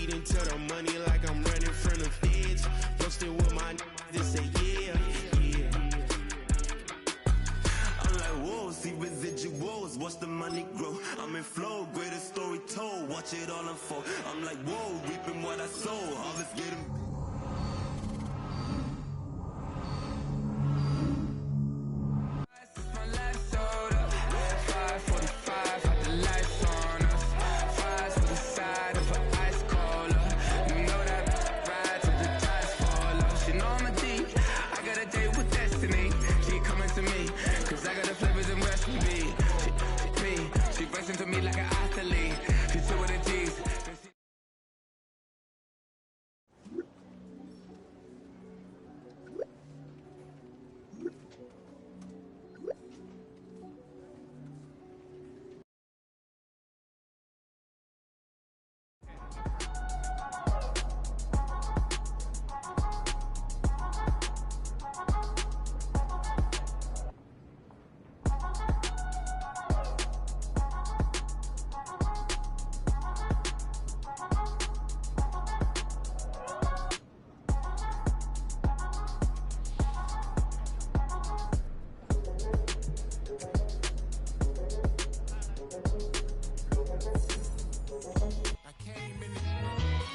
speeding to the money like I'm running from the feds. Posted with my that say yeah, yeah. I'm like, whoa, see residuals, watch the money grow. I'm in flow, greatest story told, watch it all unfold. I'm like, whoa, reaping what I sow, harvest getting.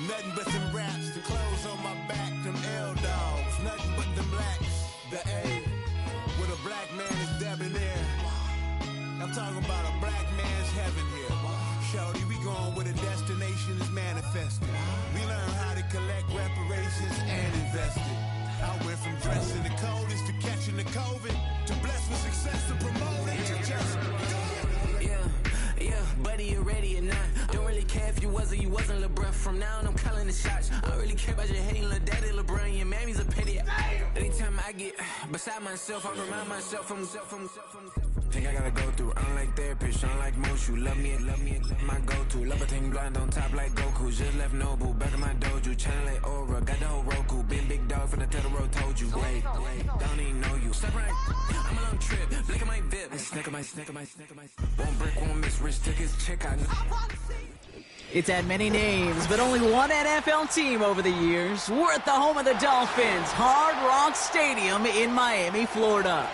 Nothing but them raps, the clothes on my back, them L-dogs. Nothing but them blacks, the A, with a black man is debonair. I'm talking about a black man's heaven here. Shorty, we going where the destination is manifested. We learn how to collect reparations and invest it. I went from dressing the coldest to catching the COVID, to blessed with success to promote it, to just yeah, buddy, you ready or not? Don't really care if you was or you wasn't LeBron. From now on, I'm calling the shots. I don't really care about your hating little daddy LeBron. Your mammy's a pity. Anytime I get beside myself, I remind myself from think I gotta go through. I don't like therapist, I don't like most. You love me, my go-to. Love a thing blind on top like Goku. Just left Noble, back in my dojo. Channel like Aura, got the whole Roku. Been big dog from the Tether Road, told you. Wait, don't even know you. Step right, I'm a long trip. Blink at my VIP. Snack of my. One brick, one miss. Rich took his check out. It's had many names, but only one NFL team over the years. We're at the home of the Dolphins, Hard Rock Stadium in Miami, Florida.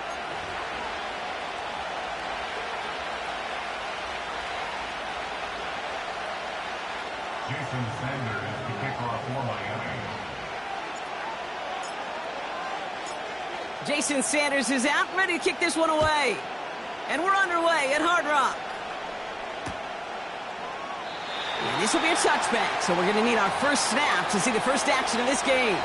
Jason Sanders, the kickoff for Miami. Jason Sanders is out, ready to kick this one away. And we're underway at Hard Rock. And this will be a touchback, so we're going to need our first snap to see the first action of this game.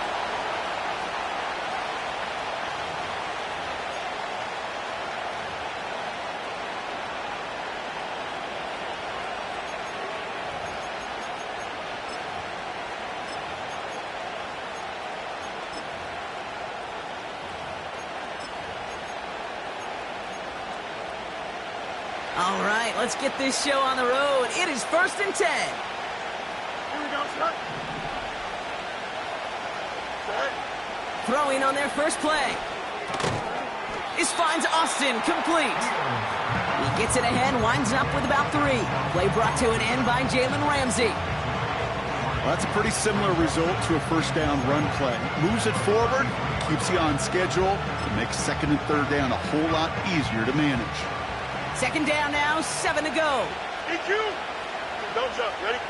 All right, let's get this show on the road. It is 1st and 10. Here we go, son. Throwing on their first play. This finds Austin complete. He gets it ahead, winds up with about 3. Play brought to an end by Jalen Ramsey. Well, that's a pretty similar result to a first down run play. Moves it forward, keeps you on schedule, and makes 2nd and 3rd down a whole lot easier to manage. 2nd down now, 7 to go. EQ. Don't jump. Ready?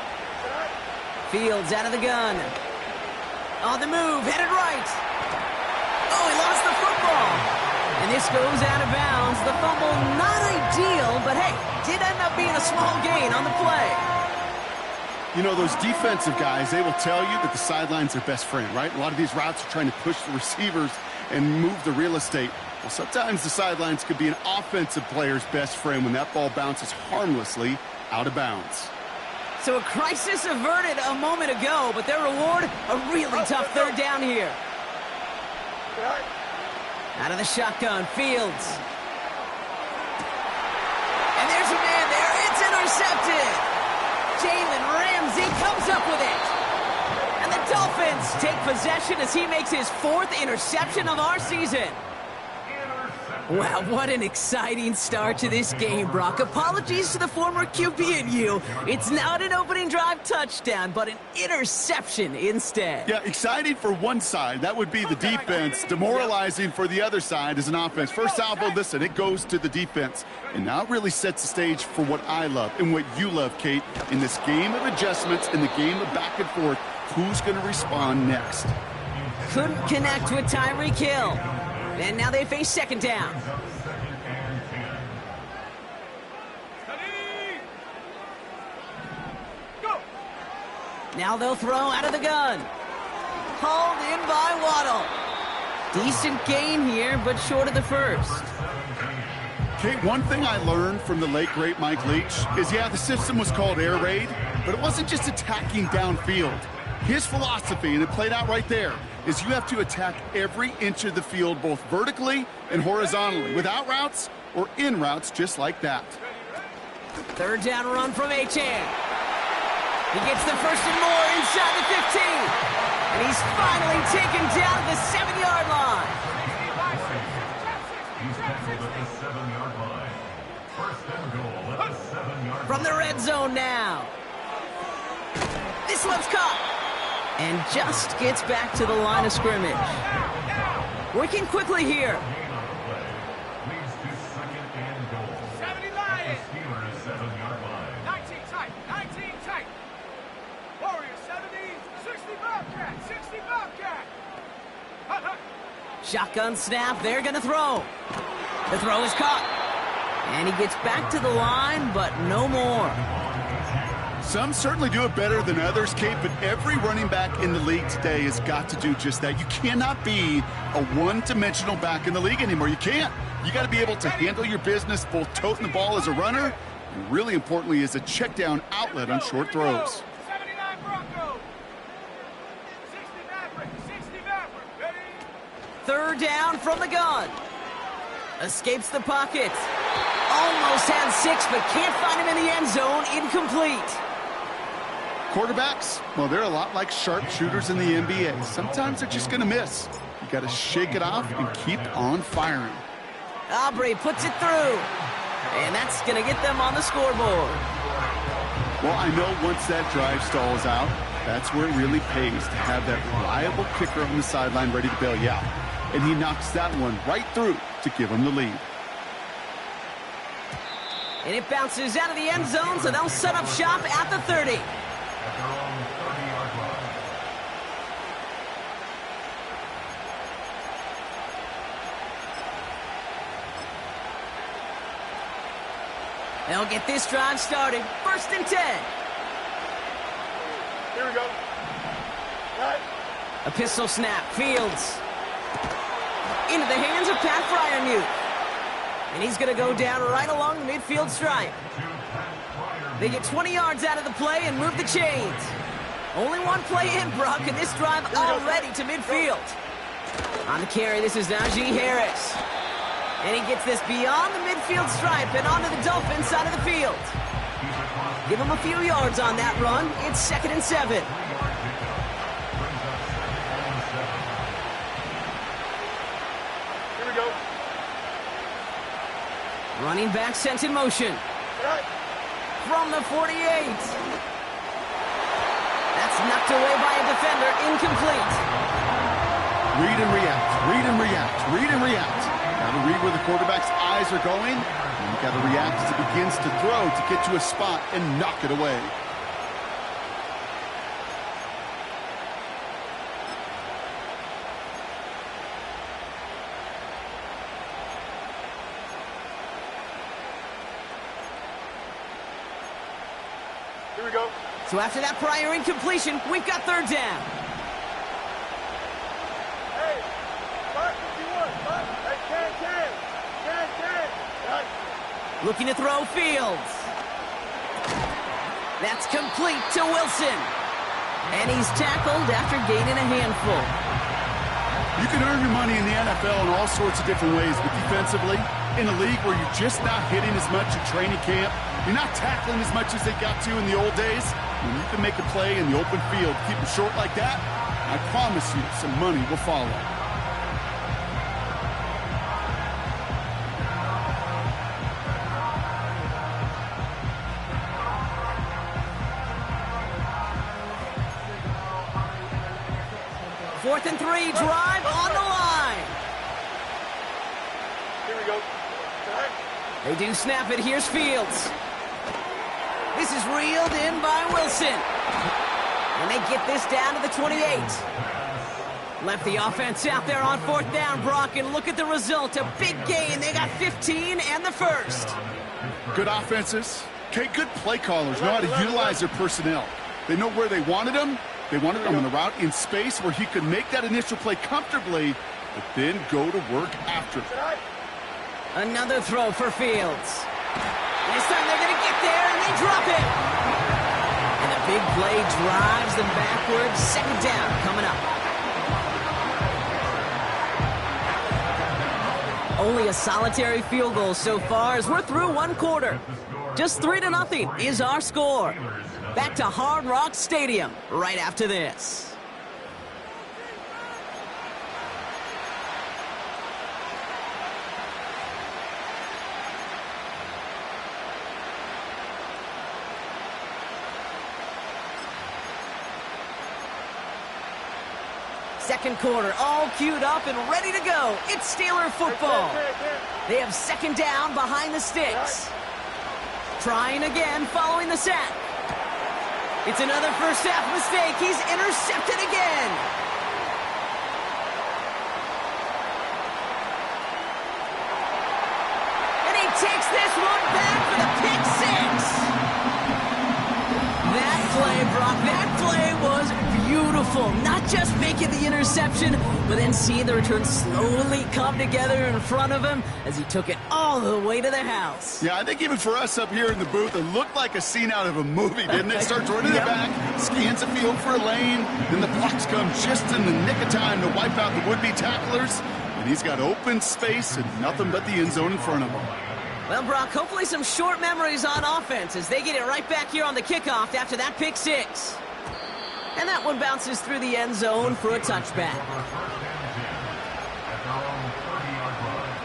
Fields out of the gun. On the move, headed right. Oh, he lost the football. And this goes out of bounds. The fumble, not ideal, but hey, did end up being a small gain on the play. You know, those defensive guys, they will tell you that the sideline's their best friend, right? A lot of these routes are trying to push the receivers and move the real estate. Well, sometimes the sidelines could be an offensive player's best friend when that ball bounces harmlessly out of bounds. So a crisis averted a moment ago, but their reward, a really tough 3rd down here. Out of the shotgun, Fields. And there's a man there. It's intercepted. Jalen Ramsey comes up with it. And the Dolphins take possession as he makes his 4th interception of our season. Wow, what an exciting start to this game, Brock. Apologies to the former QB and you. It's not an opening drive touchdown, but an interception instead. Yeah, exciting for one side. That would be the defense. Demoralizing for the other side as an offense. First salvo, listen, it goes to the defense. And now it really sets the stage for what I love and what you love, Kate. In this game of adjustments, in the game of back and forth, who's going to respond next? Couldn't connect with Tyreek Hill. And now they face second down. Now they'll throw out of the gun. Hauled in by Waddle. Decent gain here, but short of the first. Kate, one thing I learned from the late, great Mike Leach is, yeah, the system was called air raid, but it wasn't just attacking downfield. His philosophy, and it played out right there, is you have to attack every inch of the field, both vertically and horizontally, with out routes or in routes just like that. Third down run from Achane. He gets the first and more inside the 15. And he's finally taken down at the 7-yard line. He's tackled at the 7-yard line. First and goal at the 7-yard line. From the red zone now. This one's caught. And just gets back to the line of scrimmage. Working quickly here. Leads to second and goal. 70 Lions. The Steelers' 7-yard line. 19 tight. 19 tight. Warriors 70. 60 Bobcat. 60 Bobcat. Hut, hut. Shotgun snap. They're going to throw. The throw is caught. And he gets back to the line, but no more. Some certainly do it better than others, Kate, but every running back in the league today has got to do just that. You cannot be a one-dimensional back in the league anymore. You can't. You got to be able to handle your business, both toting the ball as a runner, and really importantly, as a check-down outlet on short throws. 79 Broncos. 60 Maverick. 60 Maverick. Ready? Third down from the gun. Escapes the pocket. Almost had 6, but can't find him in the end zone. Incomplete. Quarterbacks, well, they're a lot like sharpshooters in the NBA. Sometimes they're just going to miss. You got to shake it off and keep on firing. Aubrey puts it through. And that's going to get them on the scoreboard. Well, I know once that drive stalls out, that's where it really pays to have that reliable kicker on the sideline ready to bail you out. And he knocks that one right through to give him the lead. And it bounces out of the end zone, so they'll set up shop at the 30. At their own 30-yard line. They'll get this drive started. First and 10. Here we go. Right. A pistol snap. Fields. Into the hands of Pat Fryermuth. And he's going to go down right along the midfield stripe. They get 20 yards out of the play and move the chains. Only one play in, Brock, and this drive already to midfield. On the carry, this is Najee Harris. And he gets this beyond the midfield stripe and onto the Dolphins side of the field. Give him a few yards on that run. It's 2nd and 7. Here we go. Running back sent in motion. Right. From the 48. That's knocked away by a defender. Incomplete. Read and react, read and react, read and react. Got to read where the quarterback's eyes are going, and you got to react as it begins to throw to get to a spot and knock it away. Here we go. So after that prior incompletion, we've got third down. Hey, 551. Hey, 10. Right. Looking to throw Fields. That's complete to Wilson. And he's tackled after gaining a handful. You can earn your money in the NFL in all sorts of different ways, but defensively, in a league where you're just not hitting as much at training camp, you're not tackling as much as they got to in the old days, when you can make a play in the open field, keep it short like that, I promise you some money will follow. 4th and 3, drive on the line. Here we go. They do snap it. Here's Fields. This is reeled in by Wilson. And they get this down to the 28. Left the offense out there on 4th down, Brock, and look at the result. A big gain. They got 15 and the first. Good offenses. Okay, good play callers know how to utilize their personnel. They know where they wanted him. They wanted him on the route in space where he could make that initial play comfortably, but then go to work after. Another throw for Fields. This time they're going to get there, and they drop it. And a big play drives them backwards. 2nd down coming up. Only a solitary field goal so far as we're through 1 quarter. Just 3-0 is our score. Back to Hard Rock Stadium right after this. Second quarter, all queued up and ready to go. It's Steeler football. They have 2nd down behind the sticks. Trying again following the sack. It's another first half mistake. He's intercepted again. And he takes this one back for the pick 6. That play, Brock, that play was beautiful. Not just making the interception, but then seeing the return slowly come together in front of him as he took it all the way to the house. Yeah, I think even for us up here in the booth, it looked like a scene out of a movie, didn't it? Starts running the back, scans the field for a lane, then the blocks come just in the nick of time to wipe out the would-be tacklers, and he's got open space and nothing but the end zone in front of him. Well, Brock, hopefully some short memories on offense as they get it right back here on the kickoff after that pick 6. And that one bounces through the end zone for a touchback. At their own 30-yard line.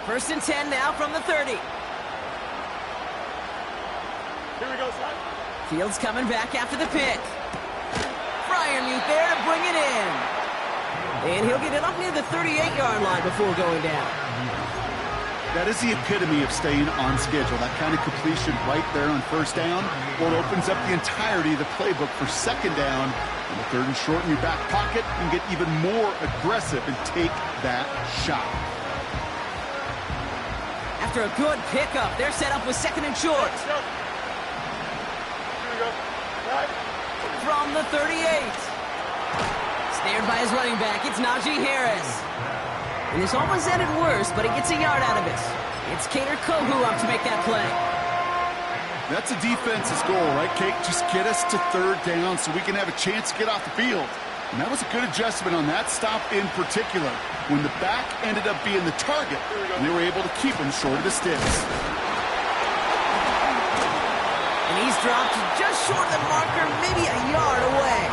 First and 10 now from the 30. Here we go, son. Fields coming back after the pick. Fryermuth there to bring it in. And he'll get it up near the 38-yard line before going down. That is the epitome of staying on schedule. That kind of completion right there on 1st down. Well, it opens up the entirety of the playbook for 2nd down. And the 3rd and short in your back pocket and get even more aggressive and take that shot. After a good pickup, they're set up with 2nd and short. From the 38. Snared by his running back, it's Najee Harris. And this almost ended worse, but he gets a yard out of it. It's Cater Kohu up to make that play. That's a defense's goal, right, Kate? Just get us to 3rd down so we can have a chance to get off the field. And that was a good adjustment on that stop in particular, when the back ended up being the target, and they were able to keep him short of the sticks. And he's dropped just short of the marker, maybe a yard away.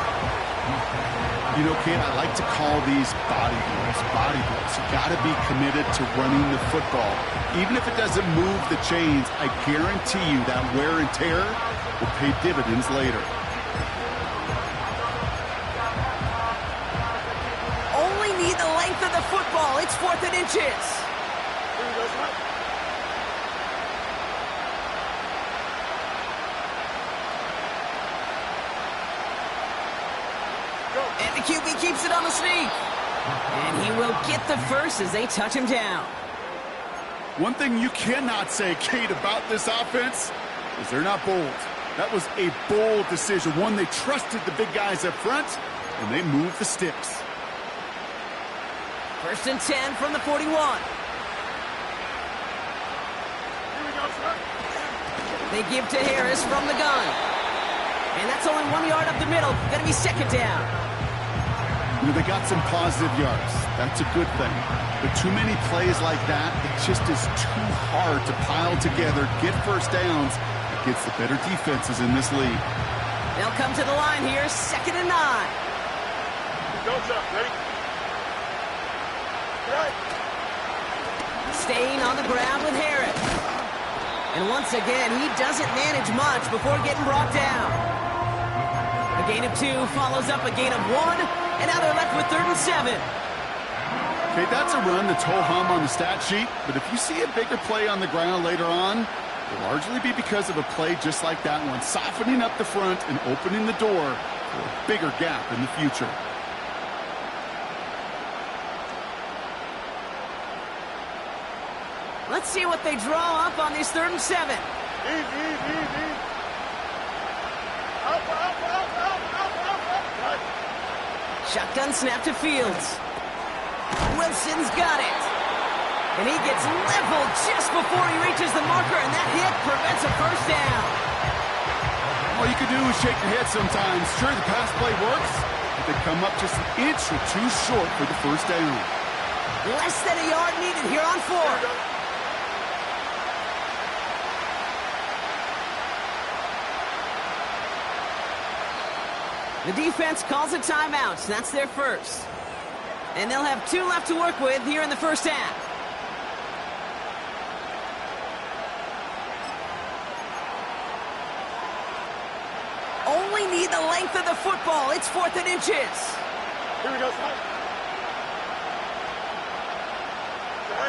You know, Kate, I like to call these body blows. Body blows. You got to be committed to running the football. Even if it doesn't move the chains, I guarantee you that wear and tear will pay dividends later. Only need the length of the football. It's 4th and inches. And the QB keeps it on the sneak. And he will get the first as they touch him down. One thing you cannot say, Kate, about this offense is they're not bold. That was a bold decision. One, they trusted the big guys up front, and they moved the sticks. First and 10 from the 41. They give to Harris from the gun. And that's only 1 yard up the middle. Going to be 2nd down. You know, they got some positive yards. That's a good thing. But too many plays like that, it just is too hard to pile together, get first downs against the better defenses in this league. They'll come to the line here, 2nd and 9. Go, Chuck. Ready? Staying on the ground with Harris. And once again, he doesn't manage much before getting brought down. A gain of 2 follows up a gain of 1, and now they're left with 3rd and 7. Okay, that's a run that's ho-hum on the stat sheet, but if you see a bigger play on the ground later on, it'll largely be because of a play just like that one, softening up the front and opening the door for a bigger gap in the future. Let's see what they draw up on this 3rd and 7. Easy. Up. Shotgun snap to Fields. Wilson's got it. And he gets leveled just before he reaches the marker, and that hit prevents a first down. All you can do is shake your head sometimes. Sure, the pass play works, but they come up just an inch or 2 short for the first down. Less than a yard needed here on 4th. The defense calls a timeout. That's their first. And they'll have 2 left to work with here in the first half. Only need the length of the football. It's 4th and inches. Here we go, son.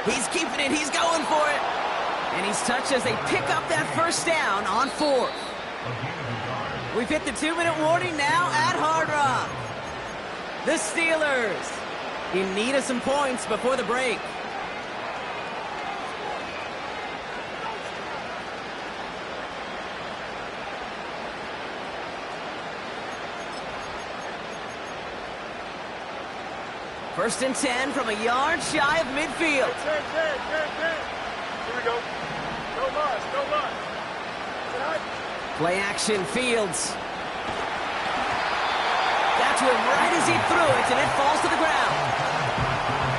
He's keeping it. He's going for it. And he's touched as they pick up that first down on 4th. We've hit the 2-minute warning now at Hard Rock. The Steelers in need of some points before the break. First and 10 from a yard shy of midfield. 10. Here we go. No loss. Play action, Fields. Got to him right as he threw it, and it falls to the ground.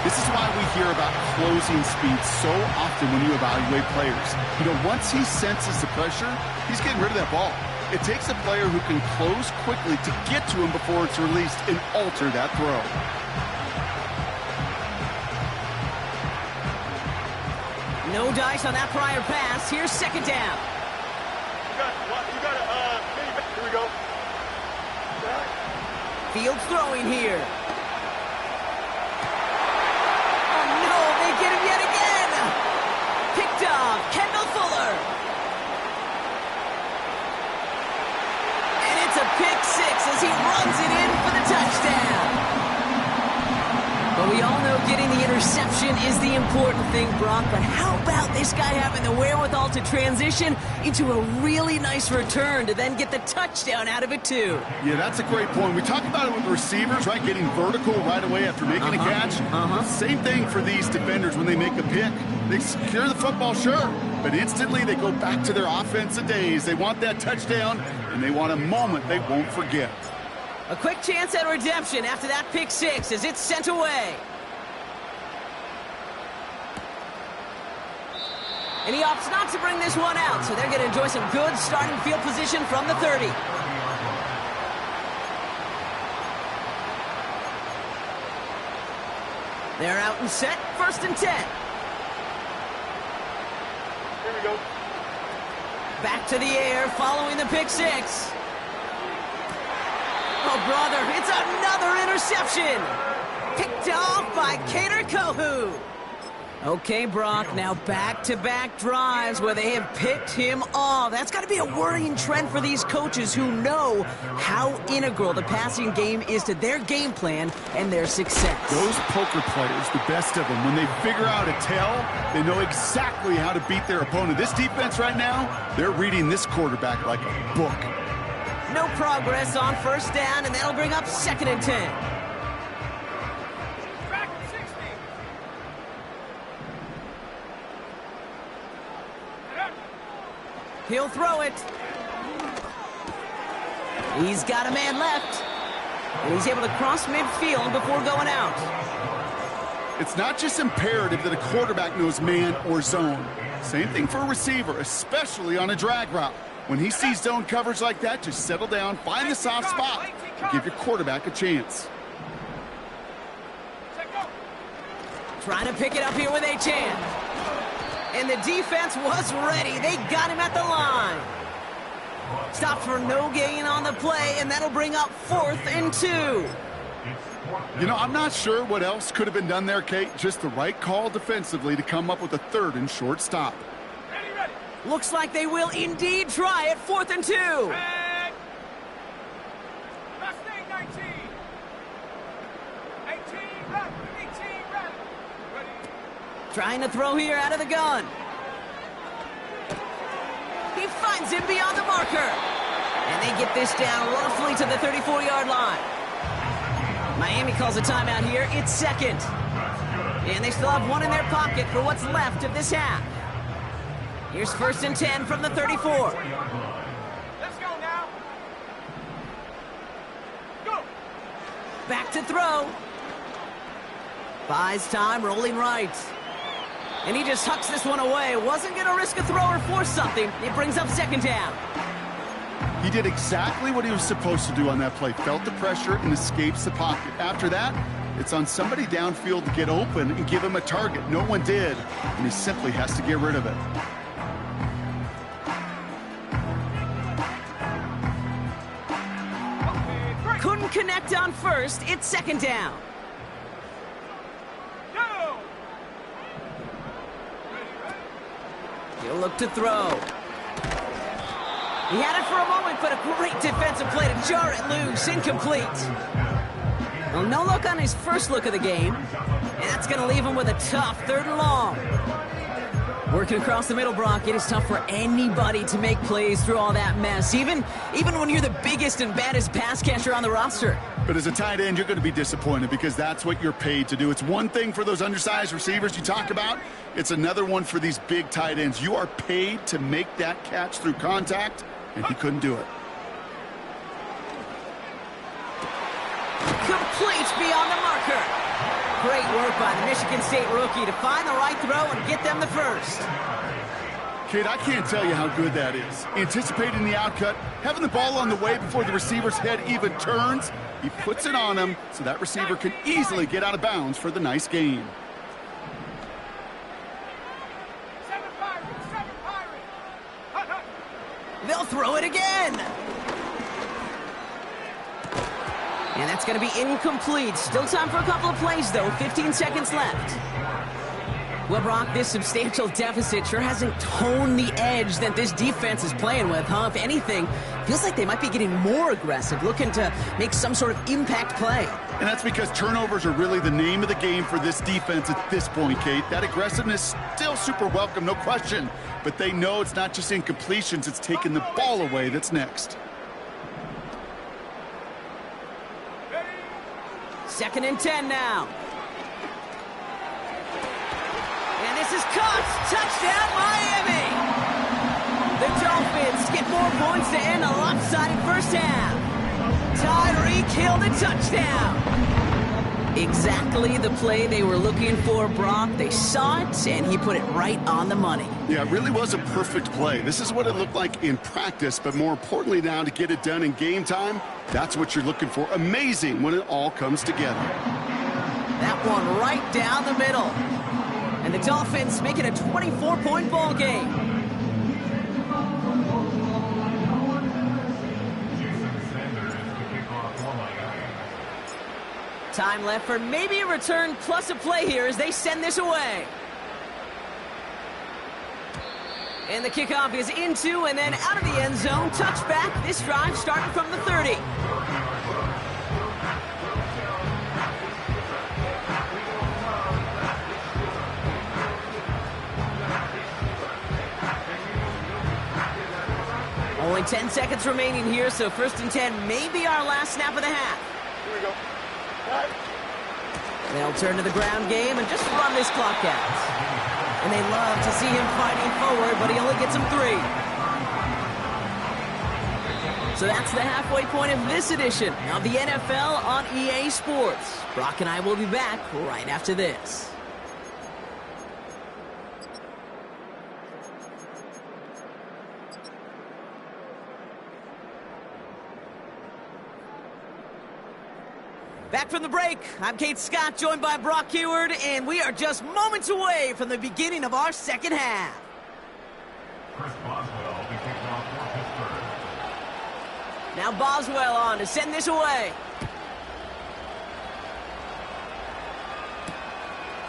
This is why we hear about closing speed so often when you evaluate players. You know, once he senses the pressure, he's getting rid of that ball. It takes a player who can close quickly to get to him before it's released and alter that throw. No dice on that prior pass. Here's 2nd down. You got it. Here we go. Fields throwing here. Oh, no, they get him yet again. Picked off, Kendall Fuller. And it's a pick 6 as he runs it in for the touchdown. But we all know getting the interception is the important thing, Brock. But how about this guy having the wherewithal to transition into a really nice return to then get the touchdown out of it, too? Yeah, that's a great point. We talk about it with the receivers, right? Getting vertical right away after making a catch. Same thing for these defenders when they make a pick. They secure the football, sure, but instantly they go back to their offensive days. They want that touchdown, and they want a moment they won't forget. A quick chance at redemption after that pick 6 as it's sent away. And he opts not to bring this one out, so they're going to enjoy some good starting field position from the 30. They're out and set, 1st and 10. Here we go. Back to the air following the pick 6. Oh, brother, it's another interception. Picked off by Kader Kohu. Okay, Brock, now back-to-back drives where they have picked him off. That's got to be a worrying trend for these coaches who know how integral the passing game is to their game plan and their success. Those poker players, the best of them, when they figure out a tell, they know exactly how to beat their opponent. This defense right now, they're reading this quarterback like a book. No progress on 1st down, and that'll bring up 2nd and 10. Back at 60. He'll throw it. He's got a man left. And he's able to cross midfield before going out. It's not just imperative that a quarterback knows man or zone. Same thing for a receiver, especially on a drag route. When he sees zone coverage like that, just settle down, find the soft spot, and give your quarterback a chance. Trying to pick it up here with Achane. And the defense was ready. They got him at the line. Stop for no gain on the play, and that'll bring up 4th and 2. You know, I'm not sure what else could have been done there, Kate. Just the right call defensively to come up with a 3rd and short stop. Ready, ready. Looks like they will indeed try it. 4th and 2. And last thing, 19. 18 left. 18 ready. Ready. Trying to throw here out of the gun. He finds him beyond the marker. And they get this down roughly to the 34-yard line. Miami calls a timeout here. It's 2nd. And they still have one in their pocket for what's left of this half. Here's 1st and 10 from the 34. Let's go now. Go. Back to throw. Buys time, rolling right. And he just hucks this one away. Wasn't going to risk a throw or force something. It brings up 2nd down. He did exactly what he was supposed to do on that play. Felt the pressure and escapes the pocket. After that, it's on somebody downfield to get open and give him a target. No one did, and he simply has to get rid of it. Couldn't connect on 1st. It's 2nd down. Go. He'll look to throw. He had it for a moment, but a great defensive play to jar it loose. Incomplete. Well, no look on his first look of the game. And that's going to leave him with a tough 3rd and long. Working across the middle, Brock, it is tough for anybody to make plays through all that mess, even when you're the biggest and baddest pass catcher on the roster. But as a tight end, you're going to be disappointed because that's what you're paid to do. It's one thing for those undersized receivers you talk about. It's another one for these big tight ends. You are paid to make that catch through contact, and he couldn't do it. Complete beyond the marker. Great work by the Michigan State rookie to find the right throw and get them the 1st. Kate, I can't tell you how good that is. Anticipating the outcut, having the ball on the way before the receiver's head even turns. He puts it on him so that receiver can easily get out of bounds for the nice gain. 7 Pirates. 7 Pirates. Hut, hut. They'll throw it again. And that's going to be incomplete. Still time for a couple of plays, though. 15 seconds left. Well, Brock, this substantial deficit sure hasn't toned the edge that this defense is playing with, huh? If anything, feels like they might be getting more aggressive, looking to make some sort of impact play. And that's because turnovers are really the name of the game for this defense at this point, Kate. That aggressiveness still super welcome, no question. But they know it's not just incompletions, it's taking the ball away that's next. 2nd and 10 now. And this is caught. Touchdown, Miami. The Dolphins get more points to end a lopsided first half. Tyreek Hill the touchdown. Exactly the play they were looking for, Brock. They saw it, and he put it right on the money. Yeah, it really was a perfect play. This is what it looked like in practice, but more importantly now to get it done in game time, that's what you're looking for. Amazing when it all comes together. That one right down the middle. And the Dolphins make it a 24-point ball game. Time left for maybe a return plus a play here as they send this away. And the kickoff is into and then out of the end zone. Touchback. This drive starting from the 30. Only 10 seconds remaining here, so 1st and 10 may be our last snap of the half. Here we go. They'll turn to the ground game and just run this clock out. And they love to see him fighting forward, but he only gets him 3. So that's the halfway point of this edition of the NFL on EA Sports. Brock and I will be back right after this. Back from the break, I'm Kate Scott, joined by Brock Heward, and we are just moments away from the beginning of our second half. Chris Boswell to kick off for Pittsburgh. Now Boswell on to send this away.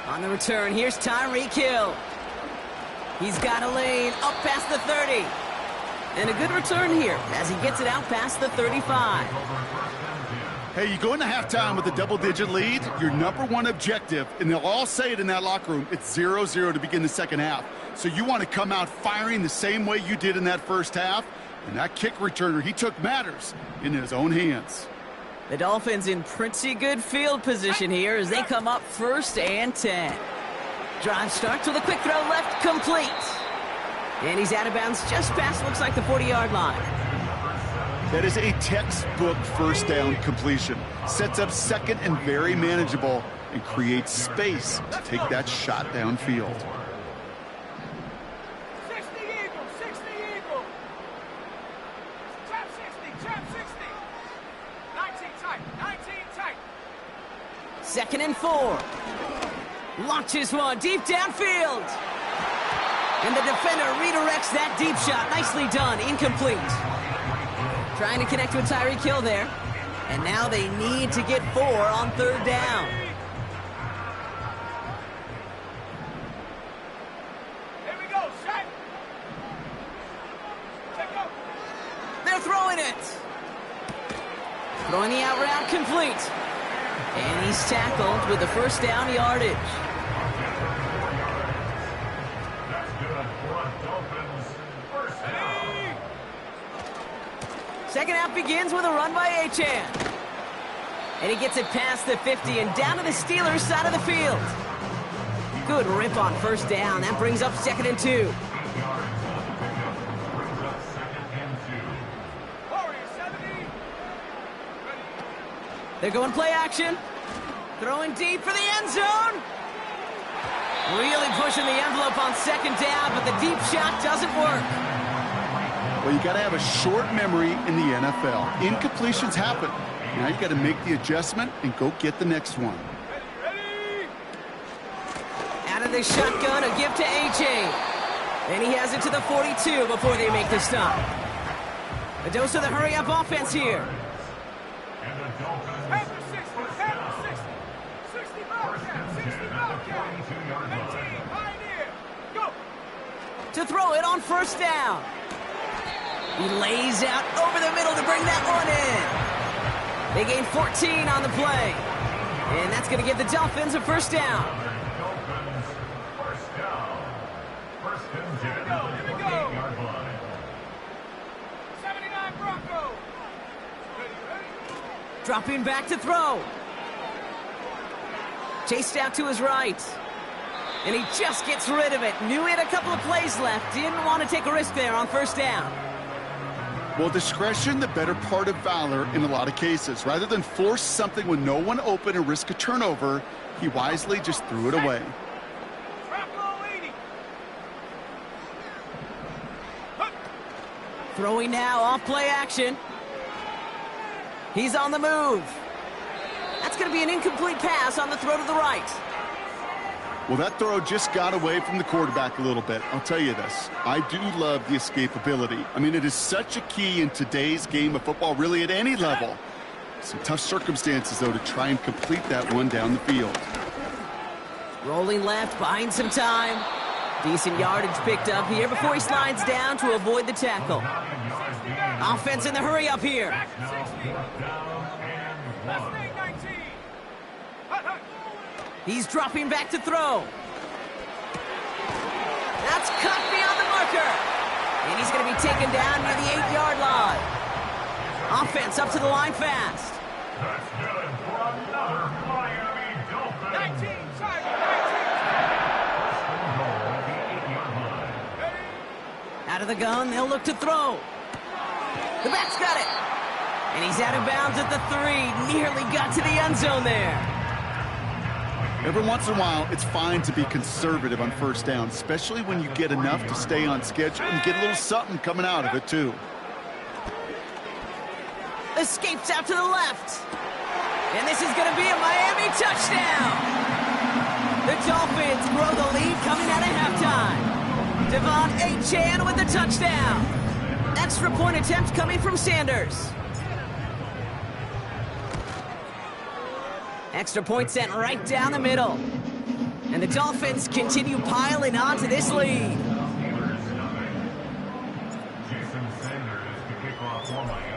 On the return, here's Tyreek Hill. He's got a lane up past the 30. And a good return here as he gets it out past the 35. Hey, you go into halftime with a double-digit lead, your number one objective, and they'll all say it in that locker room, it's 0-0 to begin the second half. So you want to come out firing the same way you did in that first half, and that kick returner, he took matters in his own hands. The Dolphins in pretty good field position here as they come up 1st and 10. Drive starts with a quick throw left, complete. And he's out of bounds just past, looks like, the 40-yard line. That is a textbook first down completion. Sets up second and very manageable and creates space to take that shot downfield. 60 Eagles, 60 Eagles. Trap 60, trap 60. 19 tight, 19 tight. 2nd and 4. Launches one deep downfield. And the defender redirects that deep shot. Nicely done, incomplete. Trying to connect with Tyreek Hill there. And now they need to get 4 on 3rd down. Here we go, set. Check up. They're throwing it. Throwing the out route complete. And he's tackled with the 1st down yardage. That's good for a Dolphins first down. Second half begins with a run by Achane. And he gets it past the 50 and down to the Steelers' side of the field. Good rip on 1st down. That brings up 2nd and 2. They're going play action. Throwing deep for the end zone. Really pushing the envelope on 2nd down, but the deep shot doesn't work. Well, you got to have a short memory in the NFL. Incompletions happen. Now you got to make the adjustment and go get the next one. Ready? Out of the shotgun, a give to Achane. And he has it to the 42 before they make the stop. A dose of the hurry-up offense here. And the Dolphins Half the 60, half the 60. 60 Bobcat, 60 Bobcat. 18, pioneer. Go. To throw it on 1st down. He lays out over the middle to bring that one in. They gain 14 on the play. And that's going to give the Dolphins a 1st down. Dolphins first down. 1st and 10 Here we go, at the here we go. 48-yard line. 79 Broncos. Ready? Dropping back to throw. Chased out to his right. And he just gets rid of it. Knew he had a couple of plays left. Didn't want to take a risk there on 1st down. Well, discretion, the better part of valor in a lot of cases. Rather than force something with no one open and risk a turnover, he wisely just threw it away. Trap low 80. Hup. Throwing now off play action. He's on the move. That's going to be an incomplete pass on the throw to the right. Well, that throw just got away from the quarterback a little bit. I'll tell you this. I do love the escapability. I mean, it is such a key in today's game of football, really at any level. Some tough circumstances, though, to try and complete that one down the field. Rolling left, buying some time. Decent yardage picked up here before he slides down to avoid the tackle. Offense in the hurry up here. Back to 60. Left leg 19. Hut, hut. He's dropping back to throw. That's cut beyond the marker. And he's going to be taken down near the 8-yard line. Offense up to the line fast. That's good for another Miami Dolphins. 19 tight, 19. First and goal at the 8-yard line. Ready? Out of the gun, they'll look to throw. The back's got it. And he's out of bounds at the 3. Nearly got to the end zone there. Every once in a while, it's fine to be conservative on 1st down, especially when you get enough to stay on schedule and get a little something coming out of it, too. Escapes out to the left. And this is going to be a Miami touchdown. The Dolphins grow the lead coming out of halftime. Devon Achane with the touchdown. Extra point attempt coming from Sanders. Extra point sent right down the middle. And the Dolphins continue piling on to this lead.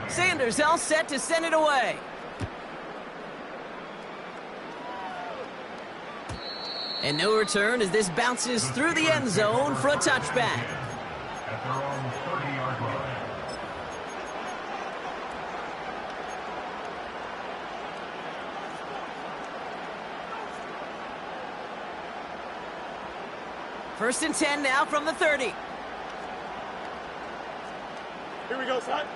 Sanders all set to send it away. And no return as this bounces through the end zone for a touchback. At their own 30-yard line. First and 10 now from the 30. Here we go, son.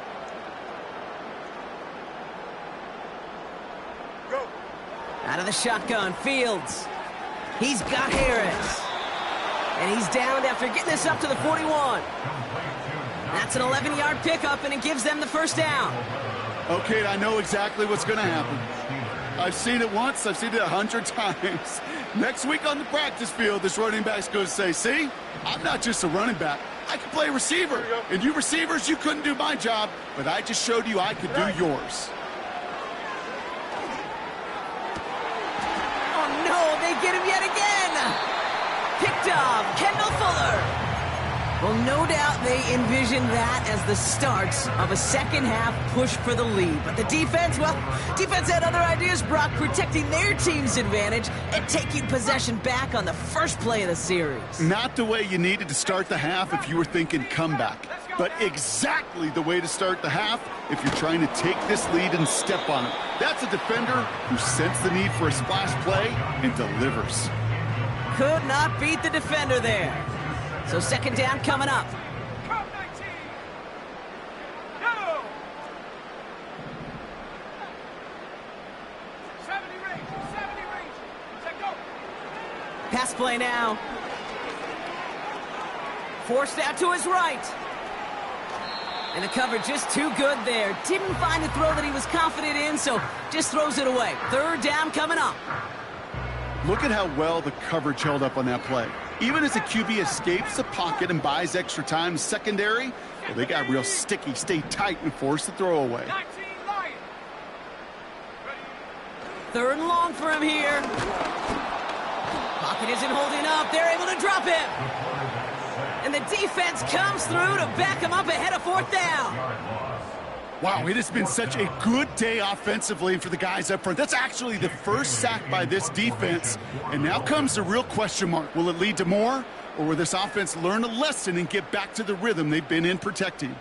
Go. Out of the shotgun, Fields. He's got Harris. And he's downed after getting this up to the 41. That's an 11-yard pickup, and it gives them the first down. Okay, I know exactly what's going to happen. I've seen it once. I've seen it 100 times. Next week on the practice field, this running back's going to say, see, I'm not just a running back. I can play receiver. And you receivers, you couldn't do my job, but I just showed you I could do yours. Oh, no, they get him yet again. Picked off, Kendall Fuller. Well, no doubt they envisioned that as the start of a second-half push for the lead. But the defense, well, defense had other ideas, Brock, protecting their team's advantage and taking possession back on the first play of the series. Not the way you needed to start the half if you were thinking comeback, but exactly the way to start the half if you're trying to take this lead and step on it. That's a defender who sensed the need for a splash play and delivers. Could not beat the defender there. So second down coming up. Come 19. Go. 70 range. 70 range. Set go. Pass play now. Forced out to his right. And the cover just too good there. Didn't find a throw that he was confident in, so just throws it away. Third down coming up. Look at how well the coverage held up on that play. Even as the QB escapes the pocket and buys extra time secondary, well, they got real sticky, stay tight, and force the throw away. 19 Lions. Third and long for him here. Pocket isn't holding up. They're able to drop him. And the defense comes through to back him up ahead of fourth down. Wow, it has been such a good day offensively for the guys up front. That's actually the first sack by this defense. And now comes the real question mark. Will it lead to more? Or will this offense learn a lesson and get back to the rhythm they've been in protecting?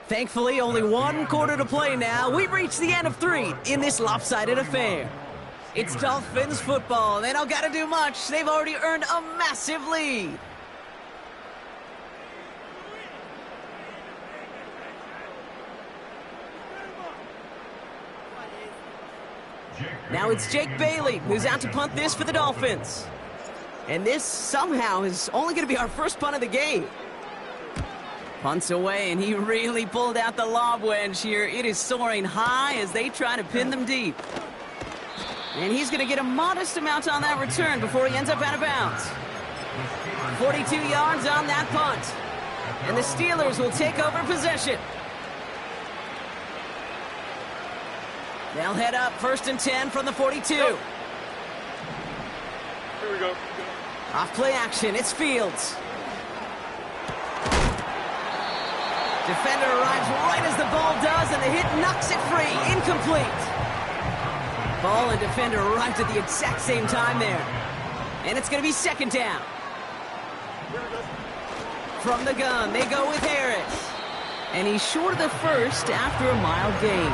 Thankfully, only one quarter to play now. We've reached the end of 3 in this lopsided affair. It's Dolphins football. They don't got to do much. They've already earned a massive lead. Now it's Jake Bailey who's out to punt this for the Dolphins. And this somehow is only going to be our first punt of the game. Punts away, and he really pulled out the lob wedge here. It is soaring high as they try to pin them deep. And he's going to get a modest amount on that return before he ends up out of bounds. 42 yards on that punt. And the Steelers will take over possession. They'll head up first and 10 from the 42. Here we go. Off play action, it's Fields. Defender arrives right as the ball does, and the hit knocks it free. Incomplete. Ball and defender arrived at the exact same time there. And it's going to be second down. From the gun, they go with Harris. And he's short of the first after a mild gain.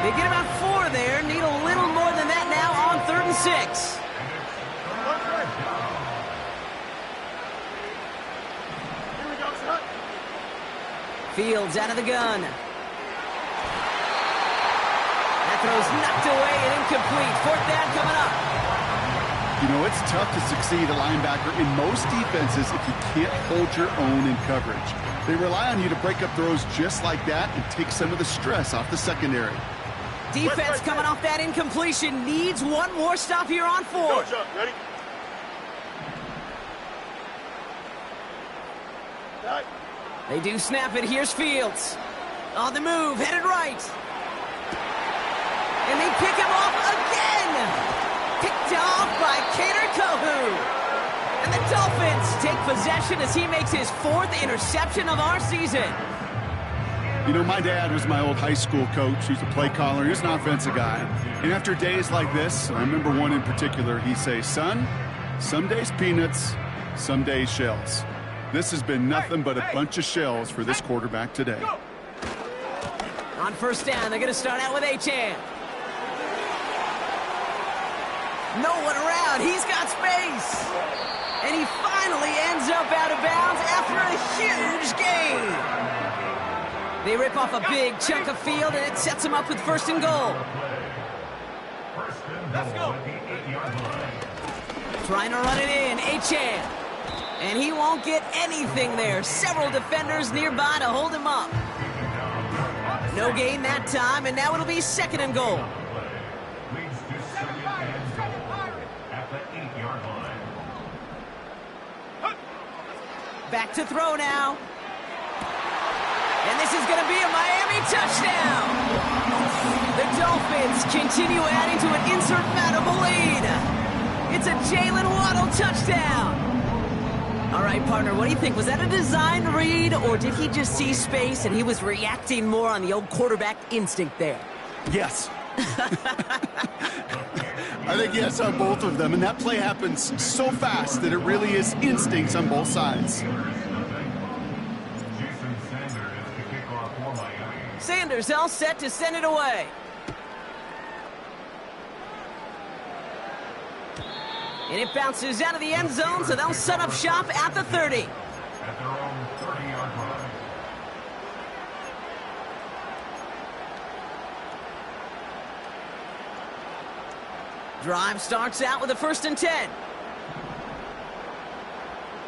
They get about 4 there, need a little more than that now on 3rd and 6. Here we go, son. Fields out of the gun. That throw's knocked away and incomplete. 4th down coming up. You know, it's tough to succeed at linebacker in most defenses if you can't hold your own in coverage. They rely on you to break up throws just like that and take some of the stress off the secondary. Defense coming off that incompletion needs one more stop here on 4. Ready? They do snap it. Here's Fields. On the move, headed right. And they pick him off again. Picked off by Kader Kohu. And the Dolphins take possession as he makes his 4th interception of our season. You know, my dad was my old high school coach. He's a play caller. He was an offensive guy. And after days like this, I remember one in particular, he'd say, son, some days peanuts, some days shells. This has been nothing but a bunch of shells for this quarterback today. On first down, they're going to start out with Achane. No one around. He's got space. And he finally ends up out of bounds after a huge gain. They rip off a big chunk of field, and it sets him up with 1st and goal. Let's go. Trying to run it in, Achane. And he won't get anything there. Several defenders nearby to hold him up. No gain that time, and now it'll be 2nd and goal. At the 8-yard line. Back to throw now. And this is going to be a Miami touchdown. The Dolphins continue adding to an insurmountable lead. It's a Jalen Waddle touchdown. All right, partner, what do you think? Was that a design read, or did he just see space and he was reacting more on the old quarterback instinct there? Yes. I think yes on both of them, and that play happens so fast that it really is instincts on both sides. Sanders all set to send it away. And it bounces out of the end zone, so they'll set up shop at the 30. At their own 30-yard line. Drive starts out with a 1st and 10.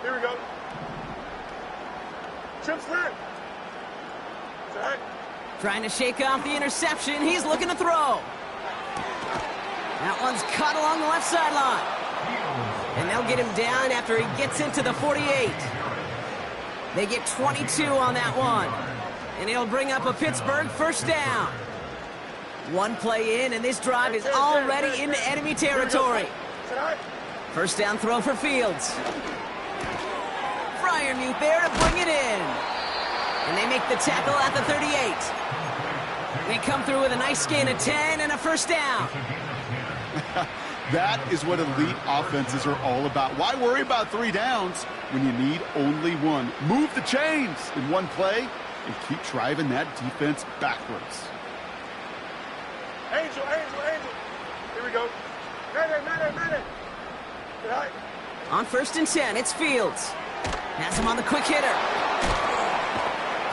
Here we go. Chip snap. Trying to shake off the interception. He's looking to throw. That one's caught along the left sideline. And they'll get him down after he gets into the 48. They get 22 on that one. And it'll bring up a Pittsburgh 1st down. One play in, and this drive is already into enemy territory. 1st down throw for Fields. Freiermuth there to bring it in. And they make the tackle at the 38. They come through with a nice gain of 10 and a 1st down. That is what elite offenses are all about. Why worry about 3 downs when you need only 1? Move the chains in one play and keep driving that defense backwards. Angel. Here we go. Minute. Right. On 1st and 10, it's Fields. Has him on the quick hitter.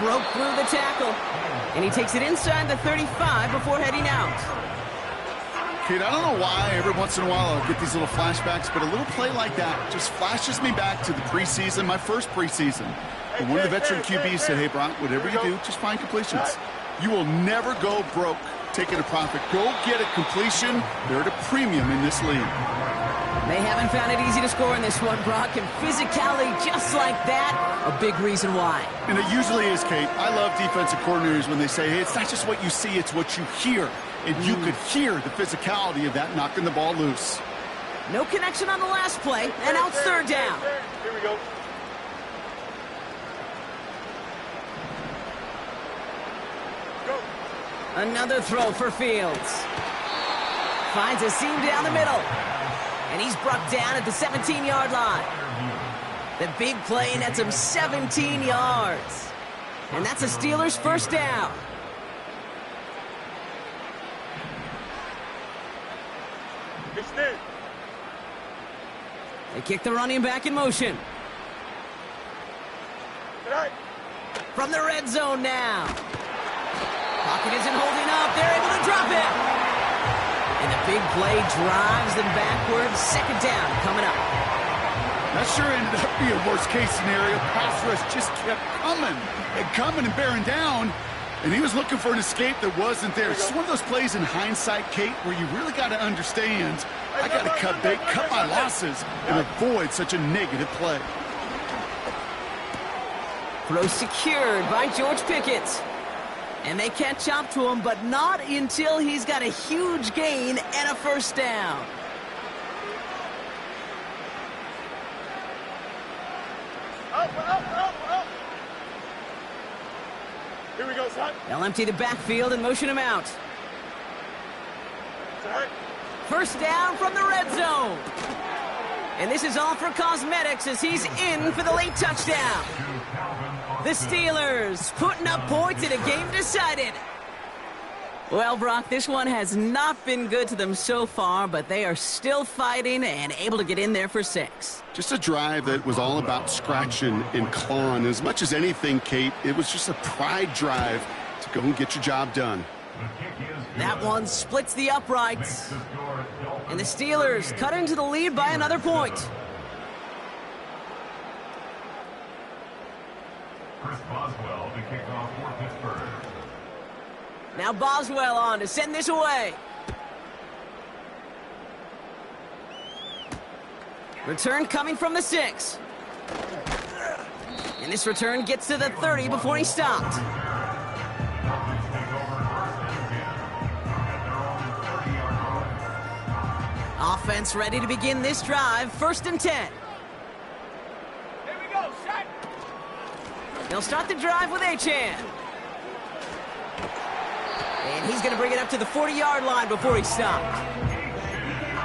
Broke through the tackle. And he takes it inside the 35 before heading out. Kid, I don't know why every once in a while I'll get these little flashbacks, but a little play like that just flashes me back to the preseason, my first preseason. And one of the veteran QBs said, hey, Brock, whatever you do, just find completions. You will never go broke taking a profit. Go get a completion. They're at a premium in this league. They haven't found it easy to score in this one, Brock, and physicality just like that, a big reason why. And it usually is, Kate. I love defensive coordinators when they say, hey, it's not just what you see, it's what you hear. And you could hear the physicality of that knocking the ball loose. No connection on the last play, and now it's 3rd down. Here we go. Another throw for Fields. Finds a seam down the middle. And he's brought down at the 17-yard line. The big play nets him 17 yards. And that's a Steelers 1st down. They kick the running back in motion. From the red zone now. Pocket isn't holding up. They're able to drop it. And the big play drives them backwards. Second down coming up. That sure ended up being a worst-case scenario. Pass rush just kept coming and bearing down. And he was looking for an escape that wasn't there. It's one of those plays in hindsight, Kate, where you really got to understand, I got to cut bait, cut my losses, and avoid such a negative play. Throw secured by George Pickett. And they catch up to him, but not until he's got a huge gain and a first down. Up. Here we go, son. They'll empty the backfield and motion him out. Sorry. First down from the red zone. And this is all for cosmetics as he's in for the late touchdown. The Steelers putting up points in a game decided. Well, Brock, this one has not been good to them so far, but they are still fighting and able to get in there for 6. Just a drive that was all about scratching and clawing. As much as anything, Kate, it was just a pride drive to go and get your job done. That one splits the uprights. And the Steelers cut into the lead by another point. Chris Boswell to kick off for Pittsburgh. Now Boswell on to send this away. Return coming from the 6. And this return gets to the 30 before he stopped. Offense ready to begin this drive. 1st and 10. Here we go, set. They'll start the drive with Achane. And he's going to bring it up to the 40-yard line before he stopped.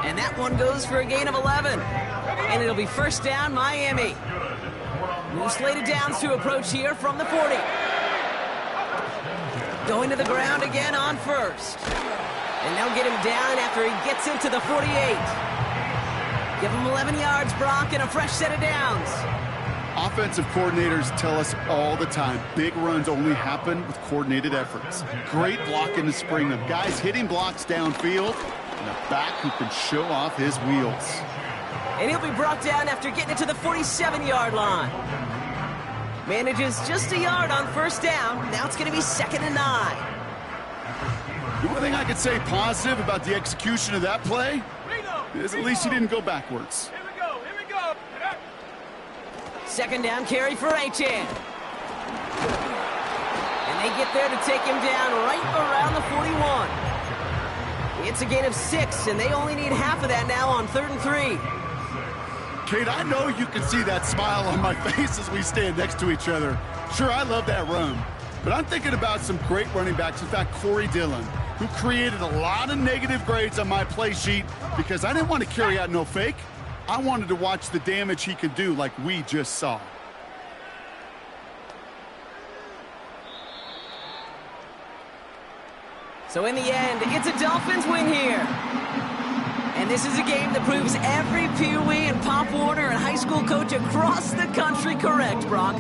And that one goes for a gain of 11. And it'll be first down, Miami. New slated downs to approach here from the 40. Going to the ground again on first. And they'll get him down after he gets into the 48. Give him 11 yards, Brock, and a fresh set of downs. Offensive coordinators tell us all the time, big runs only happen with coordinated efforts. Great blocking to spring them. Guys hitting blocks downfield, and a back who can show off his wheels. And he'll be brought down after getting it to the 47-yard line. Manages just a yard on first down. Now it's going to be 2nd and 9. The only thing I could say positive about the execution of that play is at least he didn't go backwards. Here we go. Second down carry for Achane. And they get there to take him down right around the 41. It's a gain of 6, and they only need half of that now on 3rd and 3. Kate, I know you can see that smile on my face as we stand next to each other. Sure, I love that run. But I'm thinking about some great running backs. In fact, Corey Dillon, who created a lot of negative grades on my play sheet because I didn't want to carry out no fake. I wanted to watch the damage he could do like we just saw. So in the end, it's a Dolphins win here. And this is a game that proves every Pee Wee and Pop Warner and high school coach across the country correct, Brock.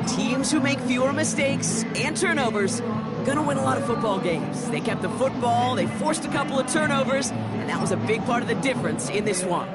Teams who make fewer mistakes and turnovers gonna win a lot of football games. They kept the football, they forced a couple of turnovers, and that was a big part of the difference in this one.